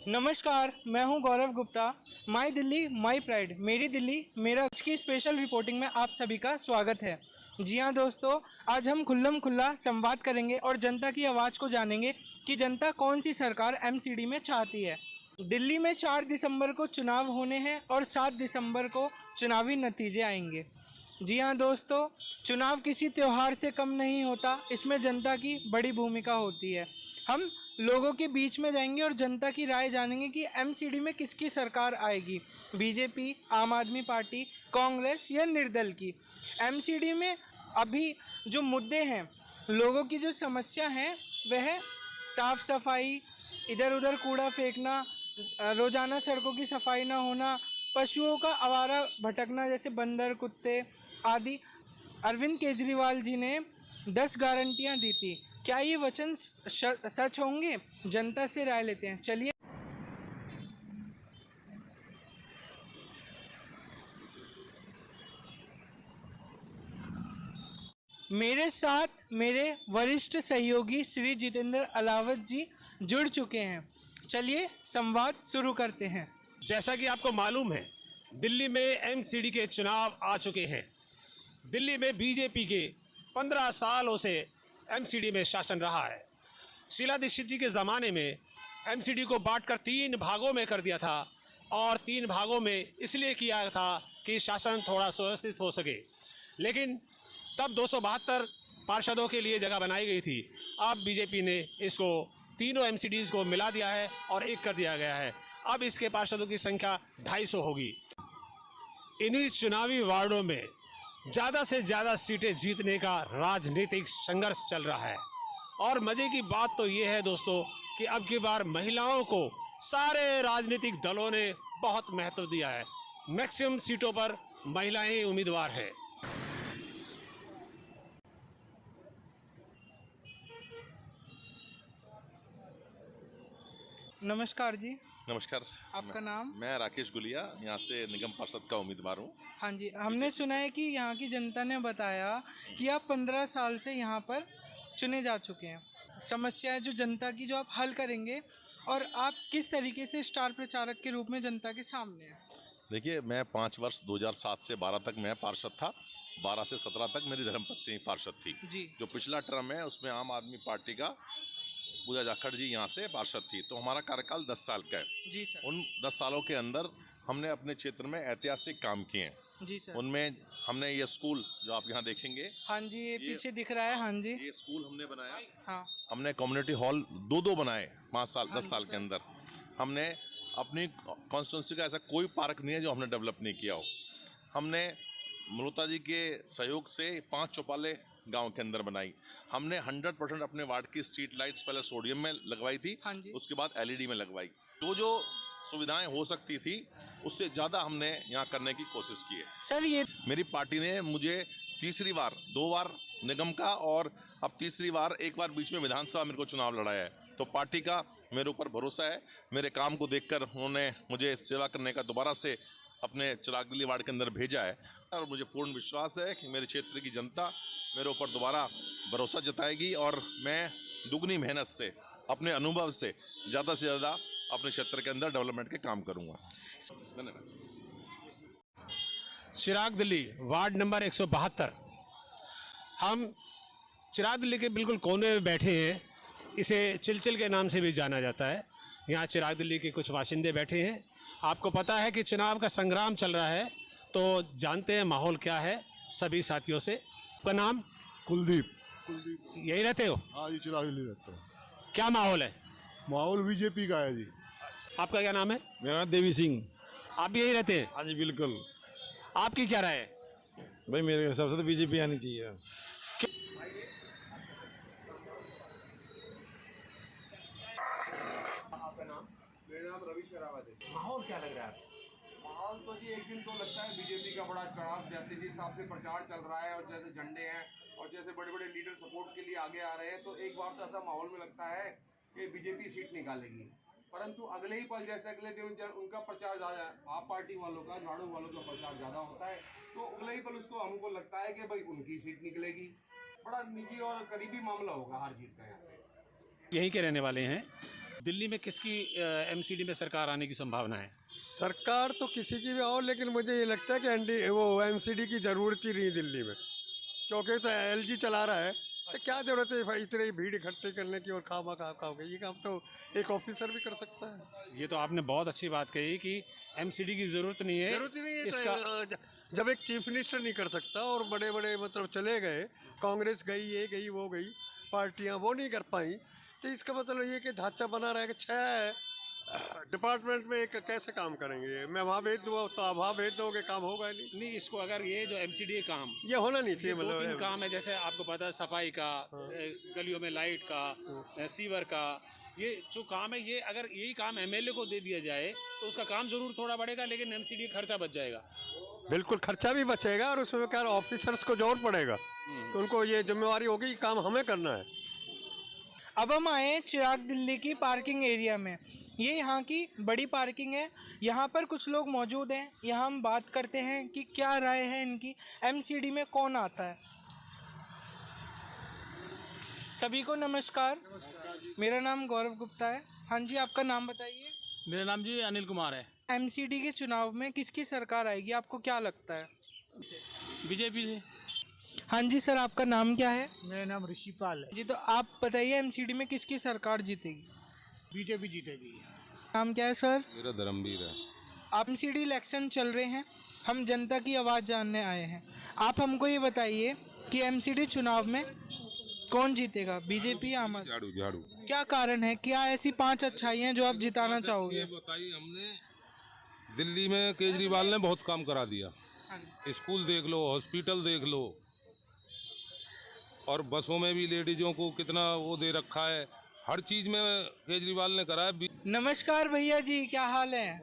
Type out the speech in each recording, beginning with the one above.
नमस्कार, मैं हूं गौरव गुप्ता। माई दिल्ली माई प्राइड, मेरी दिल्ली मेरा आज की स्पेशल रिपोर्टिंग में आप सभी का स्वागत है। जी हां दोस्तों, आज हम खुल्लम खुल्ला संवाद करेंगे और जनता की आवाज़ को जानेंगे कि जनता कौन सी सरकार एमसीडी में चाहती है। दिल्ली में 4 दिसंबर को चुनाव होने हैं और 7 दिसंबर को चुनावी नतीजे आएंगे। जी हाँ दोस्तों, चुनाव किसी त्यौहार से कम नहीं होता, इसमें जनता की बड़ी भूमिका होती है। हम लोगों के बीच में जाएंगे और जनता की राय जानेंगे कि एमसीडी में किसकी सरकार आएगी, बीजेपी, आम आदमी पार्टी, कांग्रेस या निर्दल की। एमसीडी में अभी जो मुद्दे हैं, लोगों की जो समस्या है वह साफ सफाई, इधर उधर कूड़ा फेंकना, रोज़ाना सड़कों की सफाई ना होना, पशुओं का आवारा भटकना जैसे बंदर, कुत्ते आदि। अरविंद केजरीवाल जी ने 10 गारंटियां दी थी। क्या ये वचन सच होंगे? जनता से राय लेते हैं, चलिए। मेरे साथ मेरे वरिष्ठ सहयोगी श्री जितेंद्र अलावत जी जुड़ चुके हैं। चलिए संवाद शुरू करते हैं। जैसा कि आपको मालूम है, दिल्ली में एमसीडी के चुनाव आ चुके हैं। दिल्ली में बीजेपी के 15 सालों से एमसीडी में शासन रहा है। शीला दीक्षित जी के ज़माने में एमसीडी को बांटकर 3 भागों में कर दिया था और 3 भागों में इसलिए किया था कि शासन थोड़ा सुव्यवस्थित हो सके। लेकिन तब 272 पार्षदों के लिए जगह बनाई गई थी। अब बीजेपी ने इसको तीनों एमसीडीज़ को मिला दिया है और एक कर दिया गया है। अब इसके पार्षदों की संख्या 250 होगी। इन्हीं चुनावी वार्डों में ज़्यादा से ज़्यादा सीटें जीतने का राजनीतिक संघर्ष चल रहा है। और मज़े की बात तो ये है दोस्तों कि अब की बार महिलाओं को सारे राजनीतिक दलों ने बहुत महत्व दिया है। मैक्सिमम सीटों पर महिलाएं ही उम्मीदवार हैं। नमस्कार जी। नमस्कार। आपका नाम? मैं राकेश गुलिया, यहाँ से निगम पार्षद का उम्मीदवार हूँ। हाँ जी, हमने सुना है कि यहाँ की जनता ने बताया कि आप 15 साल से यहाँ पर चुने जा चुके हैं। समस्याएं जो जनता की, जो आप हल करेंगे, और आप किस तरीके से स्टार प्रचारक के रूप में जनता के सामने हैं। देखिए, मैं 5 वर्ष 2007 से 12 तक मैं पार्षद था। 12 से 17 तक मेरी धर्मपत्नी पार्षद थी जी। जो पिछला टर्म है उसमें आम आदमी पार्टी का पूजा जाखड़ जी यहाँ से पार्षद थी। तो हमारा कार्यकाल 10 साल का है। जी सर। उन 10 सालों के अंदर हमने अपने क्षेत्र में ऐतिहासिक काम किए हैं। जी सर। उनमें हमने ये स्कूल जो आप यहाँ देखेंगे, हाँ जी, ये पीछे दिख रहा है। हाँ जी, ये स्कूल हमने बनाया। हाँ। हमने कम्युनिटी हॉल 2 बनाए 5 साल हाँ 10 साल जी के अंदर। हमने अपनी कॉन्स्टिट्यूंसी का ऐसा कोई पार्क नहीं है जो हमने डेवलप नहीं किया हो। हमने ममता जी के सहयोग से 5 चौपाले गांव के अंदर बनाई। हमने 100% अपने वार्ड की स्ट्रीट लाइट्स पहले सोडियम में लगवाई थी, हाँ जी। उसके बाद एलईडी में लगवाई। जो सुविधाएं हो सकती थी उससे ज़्यादा हमने यहाँ करने की कोशिश की है। सर, ये मेरी पार्टी ने मुझे तीसरी बार, 2 बार निगम का और अब तीसरी बार, एक बार बीच में विधानसभा मेरे को चुनाव लड़ाया है। तो पार्टी का मेरे ऊपर भरोसा है। मेरे काम को देखकर उन्होंने मुझे सेवा करने का दोबारा से अपने चिराग दिल्ली वार्ड के अंदर भेजा है और मुझे पूर्ण विश्वास है कि मेरे क्षेत्र की जनता मेरे ऊपर दोबारा भरोसा जताएगी और मैं दुगनी मेहनत से, अपने अनुभव से ज़्यादा से ज़्यादा अपने क्षेत्र के अंदर डेवलपमेंट के काम करूँगा। धन्यवाद। चिराग दिल्ली वार्ड नंबर 172। हम चिराग दिल्ली के बिल्कुल कोने में बैठे हैं। इसे चिलचिल के नाम से भी जाना जाता है। यहाँ चिराग दिल्ली के कुछ बाशिंदे बैठे हैं। आपको पता है कि चुनाव का संग्राम चल रहा है, तो जानते हैं माहौल क्या है सभी साथियों से। आपका नाम? कुलदीप। यही रहते हो? हाँ जी, चिराग दिल्ली रहता हूँ। क्या माहौल है? माहौल बीजेपी का है जी। आपका क्या नाम है? मेरा नाम देवी सिंह। आप भी यही रहते हैं? हाँ जी बिल्कुल। आपकी क्या राय है? भाई मेरे हिसाब से तो बीजेपी आनी चाहिए। आपका नाम? मेरा नाम रवि शेरावत है। माहौल क्या लग रहा है? माहौल तो जी एक दिन तो लगता है बीजेपी का बड़ा चढ़ाव, जैसे जिस हिसाब से प्रचार चल रहा है और जैसे झंडे हैं और जैसे बड़े बड़े लीडर सपोर्ट के लिए आगे आ रहे हैं, तो एक बार तो ऐसा माहौल में लगता है कि बीजेपी सीट निकालेगी। परंतु अगले ही पल, जैसे अगले दिन उनका प्रचार ज़्यादा, आप पार्टी वालों का, झाड़ू वालों का प्रचार ज़्यादा होता है, तो अगले ही पल उसको हमको लगता है कि भाई उनकी सीट निकलेगी। बड़ा निजी और करीबी मामला होगा हार जीत का यहाँ से। यहीं के रहने वाले हैं। दिल्ली में किसकी एमसीडी में सरकार आने की संभावना है? सरकार तो किसी की भी हो, लेकिन मुझे ये लगता है कि वो एमसीडी की ज़रूरत ही नहीं दिल्ली में, क्योंकि तो एलजी चला रहा है, तो क्या ज़रूरत है भाई इतनी भीड़ इकट्ठी करने की और खामा खा ये काम तो एक ऑफिसर भी कर सकता है। ये तो आपने बहुत अच्छी बात कही कि एमसीडी की ज़रूरत नहीं है। जरूरत ही नहीं है इसका तो जब एक चीफ मिनिस्टर नहीं कर सकता और बड़े बड़े मतलब चले गए, कांग्रेस गई, ये गई, वो गई, पार्टियां वो नहीं कर पाई, तो इसका मतलब ये कि ढांचा बना रहेगा। 6 डिपार्टमेंट में एक कैसे काम करेंगे? मैं वहाँ भेज दूँगा तो आप वहाँ भेज दोगे, काम होगा ही नहीं। नहीं, इसको अगर ये जो एमसीडी काम ये होना नहीं चाहिए। दो तीन मतलब काम है, जैसे आपको पता है सफाई का, गलियों में लाइट का, सीवर का, ये जो काम है, ये अगर यही काम एमएलए को दे दिया जाए तो उसका काम जरूर थोड़ा बढ़ेगा, लेकिन एमसीडी खर्चा बच जाएगा। बिल्कुल खर्चा भी बचेगा और उसमें क्या ऑफिसर्स को जोर पड़ेगा, तो उनको ये जिम्मेवारी होगी कि काम हमें करना है। अब हम आए हैं चिराग दिल्ली की पार्किंग एरिया में। ये यहाँ की बड़ी पार्किंग है। यहाँ पर कुछ लोग मौजूद हैं। यहाँ हम बात करते हैं कि क्या राय है इनकी, एमसीडी में कौन आता है। सभी को नमस्कार, मेरा नाम गौरव गुप्ता है। हाँ जी, आपका नाम बताइए। मेरा नाम जी अनिल कुमार है। एमसीडी के चुनाव में किसकी सरकार आएगी, आपको क्या लगता है? बीजेपी से। हाँ जी सर, आपका नाम क्या है? मेरा नाम ऋषिपाल है। जी, तो आप बताइए एमसीडी में किसकी सरकार जीतेगी? बीजेपी जीतेगी। नाम क्या है सर? मेरा धर्मवीर है। आप एमसीडी इलेक्शन चल रहे हैं, हम जनता की आवाज़ जानने आए हैं। आप हमको ये बताइए कि एमसीडी चुनाव में कौन जीतेगा, बीजेपी या आम आदमी? झाड़ू झाड़ू। क्या कारण है, क्या ऐसी 5 अच्छाइयाँ जो आप जिताना चाहोगे? बताइए, हमने दिल्ली में केजरीवाल ने बहुत काम करा दिया। स्कूल देख लो, हॉस्पिटल देख लो, और बसों में भी लेडीजों को कितना वो दे रखा है। हर चीज़ में केजरीवाल ने करा है। नमस्कार भैया जी, क्या हाल है?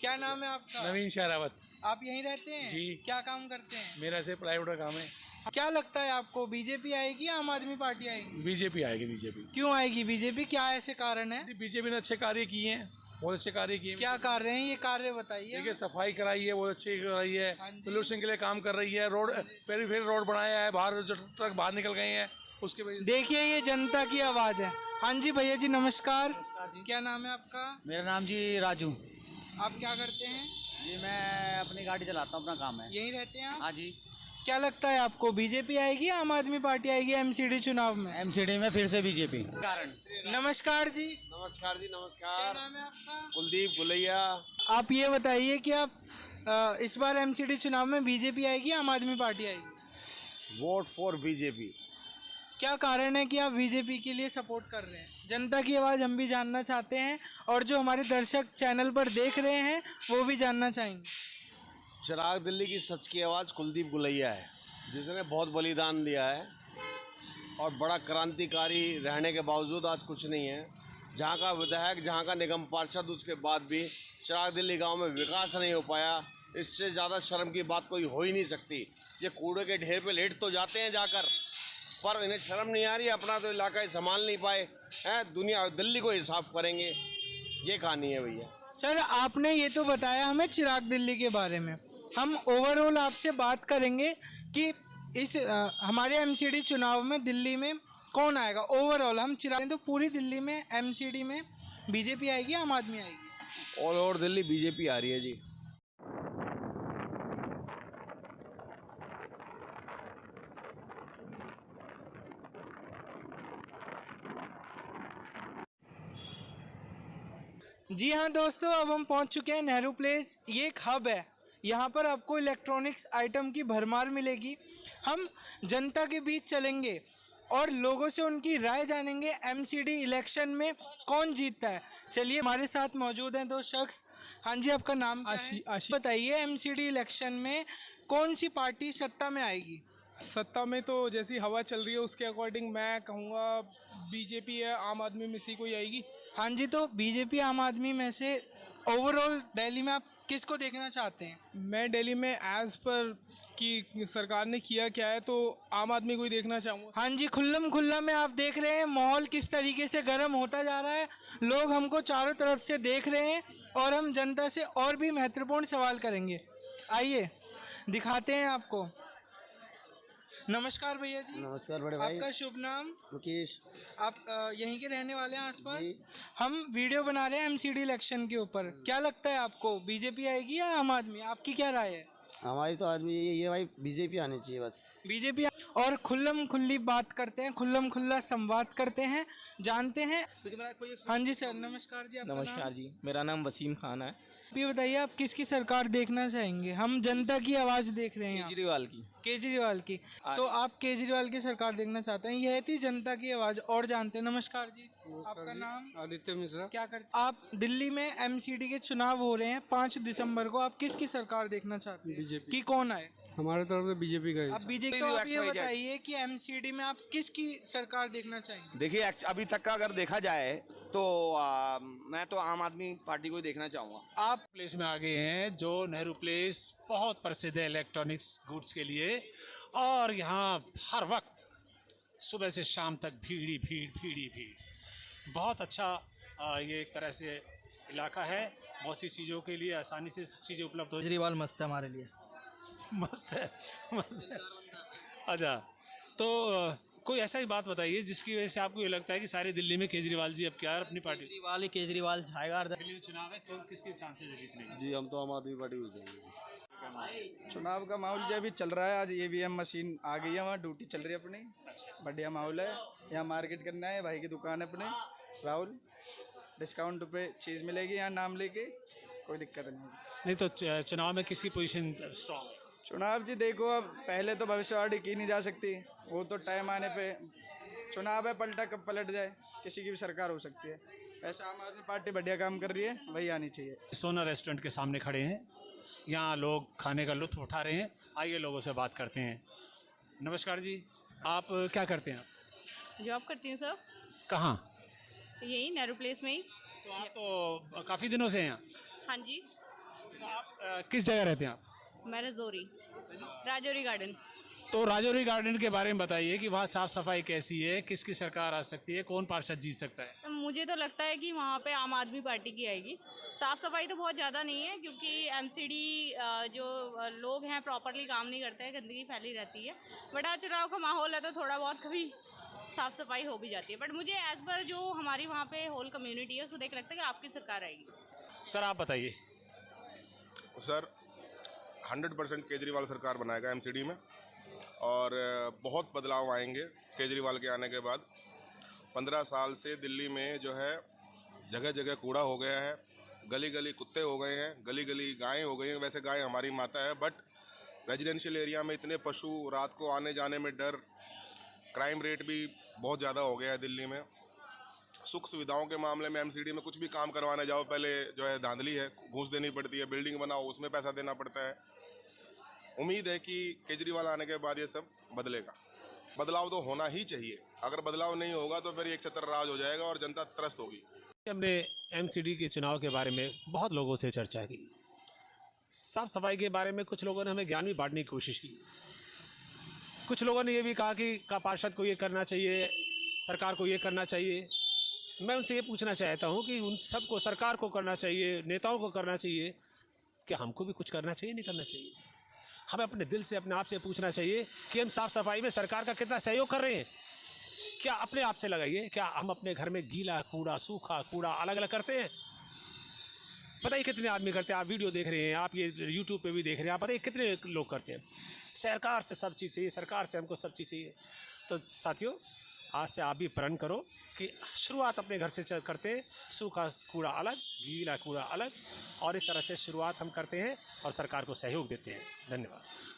क्या नाम है आपका? नवीन शहरावत। आप यहीं रहते हैं जी। क्या काम करते हैं? मेरा से प्राइवेट का काम है। क्या लगता है आपको, बीजेपी आएगी या आम आदमी पार्टी आएगी? बीजेपी आएगी। बीजेपी क्यों आएगी बीजेपी, क्या ऐसे कारण है? बीजेपी ने अच्छे कार्य किए हैं, बहुत अच्छे कार्य किए हैं। क्या कार्य हैं, ये कार्य बताइए। देखिए, सफाई कराई है, बहुत अच्छी कराई है। हाँ जी। पोल्यूशन के लिए काम कर रही है। रोड पेरीफेरी रोड बनाया है, बाहर जो ट्रक बाहर निकल गए हैं उसके वजह से। देखिए, ये जनता की आवाज़ है। हाँ जी भैया जी, नमस्कार। क्या नाम है आपका? मेरा नाम जी राजू। आप क्या करते हैं? जी मैं अपनी गाड़ी चलाता हूँ, अपना काम है। यहीं रहते हैं आप? हाँ जी। क्या लगता है आपको, बीजेपी आएगी या आम आदमी पार्टी आएगी एमसीडी चुनाव में? एमसीडी में फिर से बीजेपी। कारण। नमस्कार जी। नमस्कार जी, क्या नमस्कार। नाम है आपका? कुलदीप गुलैया। आप ये बताइए कि आप इस बार एमसीडी चुनाव में बीजेपी आएगी या आम आदमी पार्टी आएगी? Vote for BJP. क्या कारण है कि आप बीजेपी के लिए सपोर्ट कर रहे हैं? जनता की आवाज़ हम भी जानना चाहते हैं, और जो हमारे दर्शक चैनल पर देख रहे हैं वो भी जानना चाहेंगे। चिराग दिल्ली की सच की आवाज़ कुलदीप गुलैया है, जिसने बहुत बलिदान दिया है और बड़ा क्रांतिकारी रहने के बावजूद आज कुछ नहीं है। जहाँ का विधायक, जहाँ का निगम पार्षद, उसके बाद भी चिराग दिल्ली गांव में विकास नहीं हो पाया। इससे ज़्यादा शर्म की बात कोई हो ही नहीं सकती। ये कूड़े के ढेर पे लेट तो जाते हैं जाकर, पर इन्हें शर्म नहीं आ रही, अपना तो इलाका ही संभाल नहीं पाए हैं, दुनिया दिल्ली को ही साफ करेंगे। ये कहानी है भैया। सर, आपने ये तो बताया हमें चिराग दिल्ली के बारे में, हम ओवरऑल आपसे बात करेंगे कि इस हमारे एमसीडी चुनाव में दिल्ली में कौन आएगा। ओवरऑल हम चिराग, तो पूरी दिल्ली में एमसीडी में बीजेपी आएगी या आम आदमी आएगी? ऑल ओवर दिल्ली बीजेपी आ रही है जी। जी हाँ दोस्तों, अब हम पहुंच चुके हैं नेहरू प्लेस। ये एक हब है, यहाँ पर आपको इलेक्ट्रॉनिक्स आइटम की भरमार मिलेगी। हम जनता के बीच चलेंगे और लोगों से उनकी राय जानेंगे, एमसीडी इलेक्शन में कौन जीतता है। चलिए, हमारे साथ मौजूद हैं 2 शख्स। हाँ जी, आपका नाम क्या है? बताइए, एमसीडी इलेक्शन में कौन सी पार्टी सत्ता में आएगी? सत्ता में तो जैसी हवा चल रही है उसके अकॉर्डिंग मैं कहूँगा बीजेपी या आम आदमी में से कोई आएगी। हाँ जी, तो बीजेपी आम आदमी में से ओवरऑल दिल्ली में आप किसको देखना चाहते हैं? मैं दिल्ली में एज पर कि सरकार ने किया क्या है तो आम आदमी को ही देखना चाहूँगा। हाँ जी, खुल्लम खुल्ला में आप देख रहे हैं माहौल किस तरीके से गर्म होता जा रहा है। लोग हमको चारों तरफ से देख रहे हैं और हम जनता से और भी महत्वपूर्ण सवाल करेंगे। आइए दिखाते हैं आपको। नमस्कार भैया जी। नमस्कार बड़े भाई। आपका शुभ नाम? मुकेश। आप यहीं के रहने वाले हैं आसपास? हम वीडियो बना रहे हैं एमसीडी इलेक्शन के ऊपर। क्या लगता है आपको, बीजेपी आएगी या आम आदमी? आपकी क्या राय है? हमारी तो आदमी यही है भाई, बीजेपी आनी चाहिए बस। बीजेपी। और खुल्लम खुल्ली बात करते हैं, खुल्लम खुल्ला संवाद करते हैं, जानते हैं। हाँ जी सर, नमस्कार जी। आपका नमस्कार जी, मेरा नाम वसीम खान है। ये बताइए, आप किसकी सरकार देखना चाहेंगे? हम जनता की आवाज़ देख रहे हैं। केजरीवाल की। केजरीवाल की। तो आप केजरीवाल की सरकार देखना चाहते हैं। यह थी जनता की आवाज़। और जानते हैं। नमस्कार जी। आपका नाम? आदित्य मिश्रा। क्या करते? आप दिल्ली में एमसीडी के चुनाव हो रहे हैं 5 दिसंबर को। आप किसकी सरकार देखना चाहते हैं? बीजेपी कि कौन आए? हमारे तरफ से बीजेपी का आप बीजेपी। तो आप ये बताइए कि एमसीडी में आप किसकी सरकार देखना चाहेंगे? देखिए, अभी तक का अगर देखा जाए तो मैं तो आम आदमी पार्टी को ही देखना चाहूँगा। आप प्लेस में आ गए हैं, जो नेहरू प्लेस बहुत प्रसिद्ध है इलेक्ट्रॉनिक्स गुड्स के लिए, और यहाँ हर वक्त सुबह से शाम तक भीड़ ही भीड़। बहुत अच्छा ये एक तरह से इलाका है। बहुत सी चीज़ों के लिए आसानी से चीज़ें उपलब्ध हो। केजरीवाल मस्त है हमारे लिए। मस्त है। अच्छा, तो कोई ऐसा ही बात बताइए जिसकी वजह से आपको ये लगता है कि सारे दिल्ली में केजरीवाल जी अब क्या है अपनी पार्टी? केजरीवाल छाएगा। दिल्ली में चुनाव है, तो किसके चांसेस है जीतने के? जी, हम तो आम आदमी पार्टी को देंगे। चुनाव का माहौल जो अभी चल रहा है, आज ईवीएम मशीन आ गई है, वहाँ ड्यूटी चल रही है अपनी। बढ़िया माहौल है। यहाँ मार्केट करना है, भाई की दुकान है अपने राहुल। डिस्काउंट पे चीज़ मिलेगी यहाँ, नाम लेके, कोई दिक्कत नहीं। तो चुनाव में किसकी पोजीशन स्ट्रांग है? चुनाव जी देखो, अब पहले तो भविष्यवाणी की नहीं जा सकती, वो तो टाइम आने पे चुनाव है, पलटा कब पलट जाए, किसी की भी सरकार हो सकती है। ऐसा आम आदमी पार्टी बढ़िया काम कर रही है, वही आनी चाहिए। सोना रेस्टोरेंट के सामने खड़े हैं, यहाँ लोग खाने का लुत्फ उठा रहे हैं। आइए लोगों से बात करते हैं। नमस्कार जी, आप क्या करते हैं? जॉब करती हूँ सर। कहाँ? यही नेहरू प्लेस में ही। तो आप तो काफ़ी दिनों से हैं यहाँ? हाँ जी। तो आप किस जगह रहते हैं आप? मैं राजौरी गार्डन। तो राजौरी गार्डन के बारे में बताइए कि वहाँ साफ़ सफाई कैसी है, किसकी सरकार आ सकती है, कौन पार्षद जीत सकता है? तो मुझे तो लगता है कि वहाँ पे आम आदमी पार्टी की आएगी। साफ़ सफाई तो बहुत ज़्यादा नहीं है, क्योंकि एमसीडी जो लोग हैं प्रॉपरली काम नहीं करते हैं, गंदगी फैली रहती है। बट आज चुनाव का माहौल है तो थोड़ा बहुत कभी साफ़ सफाई हो भी जाती है। बट मुझे एज़ पर जो हमारी वहाँ पे होल कम्युनिटी है, उसको देख लगता है कि आपकी सरकार आएगी। सर आप बताइए। सर 100% केजरीवाल सरकार बनाएगा एमसीडी में, और बहुत बदलाव आएंगे केजरीवाल के आने के बाद। 15 साल से दिल्ली में जो है जगह जगह कूड़ा हो गया है, गली गली कुत्ते हो गए हैं, गली गली गायें हो गई हैं। वैसे गाय हमारी माता है, बट रेजिडेंशियल एरिया में इतने पशु, रात को आने जाने में डर, क्राइम रेट भी बहुत ज़्यादा हो गया है दिल्ली में। सुख सुविधाओं के मामले में एमसीडी में कुछ भी काम करवाने जाओ, पहले जो है धांधली है, घूस देनी पड़ती है। बिल्डिंग बनाओ, उसमें पैसा देना पड़ता है। उम्मीद है कि केजरीवाल आने के बाद ये सब बदलेगा। बदलाव तो होना ही चाहिए। अगर बदलाव नहीं होगा तो फिर एक छत्र राज हो जाएगा और जनता त्रस्त होगी। हमने एमसीडी के चुनाव के बारे में बहुत लोगों से चर्चा की। साफ सफाई के बारे में कुछ लोगों ने हमें ज्ञान भी बांटने की कोशिश की। कुछ लोगों ने ये भी कहा कि पार्षद को ये करना चाहिए, सरकार को ये करना चाहिए। मैं उनसे ये पूछना चाहता हूँ कि उन सबको, सरकार को करना चाहिए, नेताओं को करना चाहिए, क्या हमको भी कुछ करना चाहिए, नहीं करना चाहिए? हमें अपने दिल से, अपने आप से पूछना चाहिए कि हम साफ़ सफाई में सरकार का कितना सहयोग कर रहे हैं। क्या अपने आप से लगाइए, क्या हम अपने घर में गीला कूड़ा, सूखा कूड़ा अलग अलग करते हैं? बताइए कितने आदमी करते हैं। आप वीडियो देख रहे हैं, आप ये यूट्यूब पे भी देख रहे हैं, आप बताइए कितने लोग करते हैं। सरकार से सब चीज़ चाहिए, सरकार से हमको सब चीज़ चाहिए। तो साथियों, आज से आप भी प्रण करो कि शुरुआत अपने घर से करते हैं। सूखा कूड़ा अलग, गीला कूड़ा अलग, और इस तरह से शुरुआत हम करते हैं और सरकार को सहयोग देते हैं। धन्यवाद।